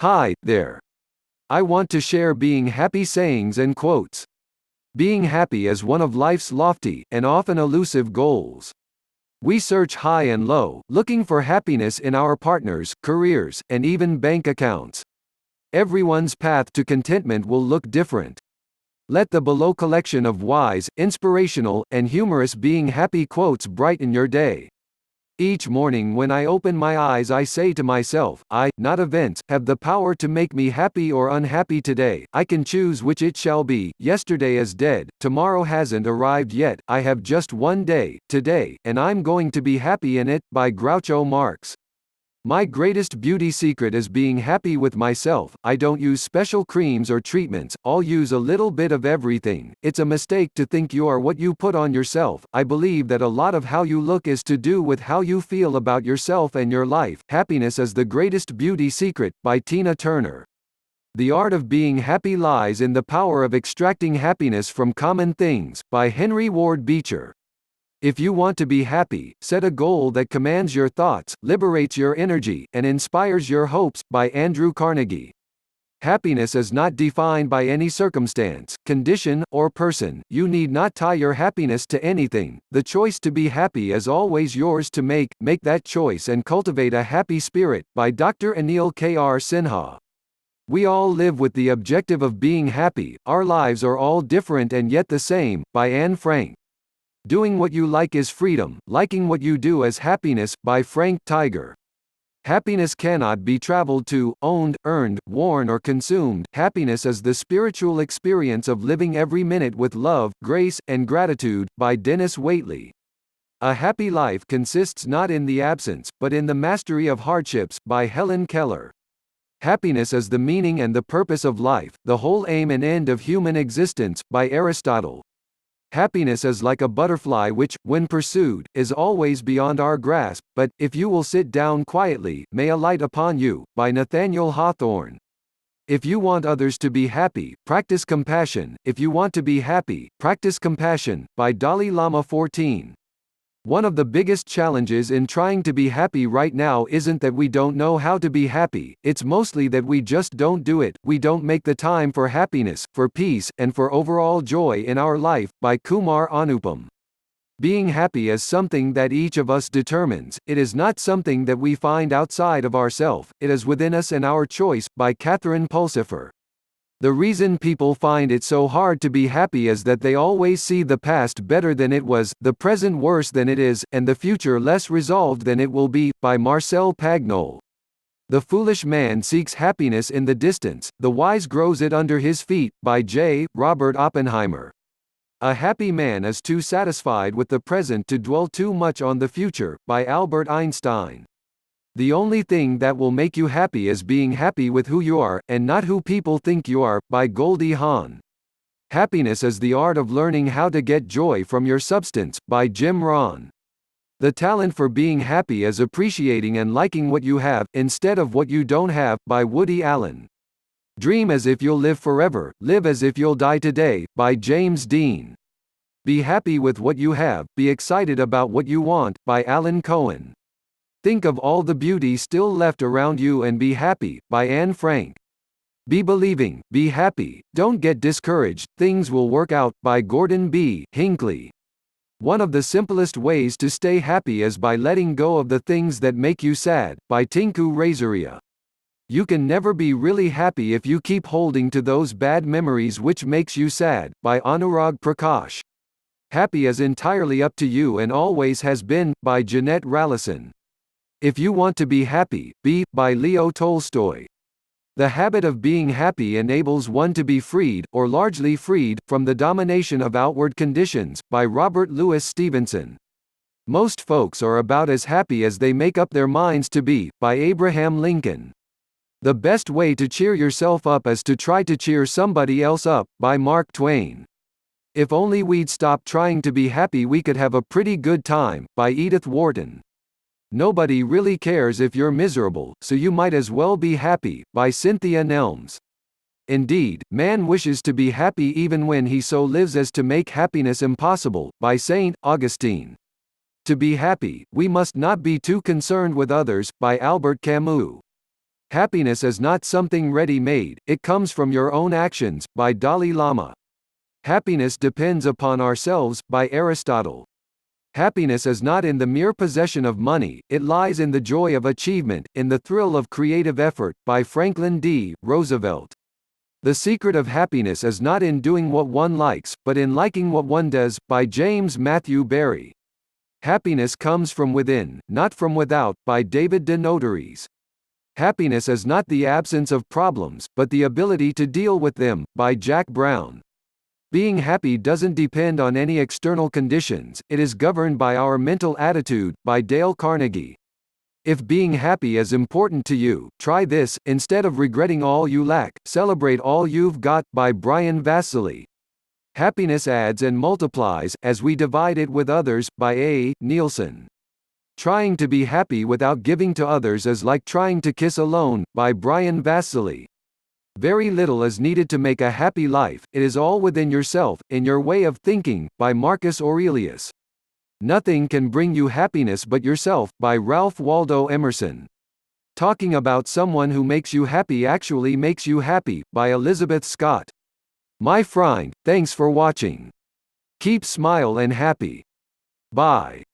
Hi, there. I want to share being happy sayings and quotes. Being happy is one of life's lofty, and often elusive goals. We search high and low, looking for happiness in our partners, careers, and even bank accounts. Everyone's path to contentment will look different. Let the below collection of wise, inspirational, and humorous being happy quotes brighten your day. Each morning when I open my eyes I say to myself, I, not events, have the power to make me happy or unhappy today. I can choose which it shall be. Yesterday is dead, tomorrow hasn't arrived yet, I have just one day, today, and I'm going to be happy in it. By Groucho Marx. My greatest beauty secret is being happy with myself. I don't use special creams or treatments, I'll use a little bit of everything. It's a mistake to think you are what you put on yourself. I believe that a lot of how you look is to do with how you feel about yourself and your life. Happiness is the greatest beauty secret, by Tina Turner. The art of being happy lies in the power of extracting happiness from common things, by Henry Ward Beecher. If you want to be happy, set a goal that commands your thoughts, liberates your energy, and inspires your hopes, by Andrew Carnegie. Happiness is not defined by any circumstance, condition, or person. You need not tie your happiness to anything. The choice to be happy is always yours to make. Make that choice and cultivate a happy spirit, by Dr. Anil K.R. Sinha. We all live with the objective of being happy. Our lives are all different and yet the same, by Anne Frank. Doing what you like is freedom, liking what you do is happiness, by Frank Tiger. Happiness cannot be traveled to, owned, earned, worn or consumed. Happiness is the spiritual experience of living every minute with love, grace, and gratitude, by Dennis Waitley. A happy life consists not in the absence, but in the mastery of hardships, by Helen Keller. Happiness is the meaning and the purpose of life, the whole aim and end of human existence, by Aristotle. Happiness is like a butterfly which, when pursued, is always beyond our grasp, but, if you will sit down quietly, may alight upon you, by Nathaniel Hawthorne. If you want others to be happy, practice compassion. If you want to be happy, practice compassion, by Dalai Lama 14. One of the biggest challenges in trying to be happy right now isn't that we don't know how to be happy, it's mostly that we just don't do it. We don't make the time for happiness, for peace, and for overall joy in our life, by Kumar Anupam. Being happy is something that each of us determines, it is not something that we find outside of ourselves, it is within us and our choice, by Catherine Pulsifer. The reason people find it so hard to be happy is that they always see the past better than it was, the present worse than it is, and the future less resolved than it will be, by Marcel Pagnol. The foolish man seeks happiness in the distance, the wise grows it under his feet, by J. Robert Oppenheimer. A happy man is too satisfied with the present to dwell too much on the future, by Albert Einstein. The only thing that will make you happy is being happy with who you are, and not who people think you are, by Goldie Hawn. Happiness is the art of learning how to get joy from your substance, by Jim Rohn. The talent for being happy is appreciating and liking what you have, instead of what you don't have, by Woody Allen. Dream as if you'll live forever, live as if you'll die today, by James Dean. Be happy with what you have, be excited about what you want, by Alan Cohen. Think of all the beauty still left around you and be happy, by Anne Frank. Be believing, be happy, don't get discouraged, things will work out, by Gordon B. Hinckley. One of the simplest ways to stay happy is by letting go of the things that make you sad, by Tinku Razaria. You can never be really happy if you keep holding to those bad memories which makes you sad, by Anurag Prakash. Happy is entirely up to you and always has been, by Jeanette Rallison. If you want to be happy, be, by Leo Tolstoy. The habit of being happy enables one to be freed, or largely freed, from the domination of outward conditions, by Robert Louis Stevenson. Most folks are about as happy as they make up their minds to be, by Abraham Lincoln. The best way to cheer yourself up is to try to cheer somebody else up, by Mark Twain. If only we'd stop trying to be happy we could have a pretty good time, by Edith Wharton. Nobody really cares if you're miserable, so you might as well be happy, by Cynthia Nelms. Indeed, man wishes to be happy even when he so lives as to make happiness impossible, by St. Augustine. To be happy, we must not be too concerned with others, by Albert Camus. Happiness is not something ready-made, it comes from your own actions, by Dalai Lama. Happiness depends upon ourselves, by Aristotle. Happiness is not in the mere possession of money, it lies in the joy of achievement, in the thrill of creative effort, by Franklin D. Roosevelt. The secret of happiness is not in doing what one likes, but in liking what one does, by James Matthew Barrie. Happiness comes from within, not from without, by David de Notaries. Happiness is not the absence of problems, but the ability to deal with them, by Jack Brown. Being happy doesn't depend on any external conditions, it is governed by our mental attitude, by Dale Carnegie. If being happy is important to you, try this: instead of regretting all you lack, celebrate all you've got, by Brian Vasily. Happiness adds and multiplies, as we divide it with others, by A. Nielsen. Trying to be happy without giving to others is like trying to kiss alone, by Brian Vasily. Very little is needed to make a happy life, it is all within yourself, in your way of thinking, by Marcus Aurelius. Nothing can bring you happiness but yourself, by Ralph Waldo Emerson. Talking about someone who makes you happy actually makes you happy, by Elizabeth Scott. My friend, thanks for watching. Keep smile and happy. Bye.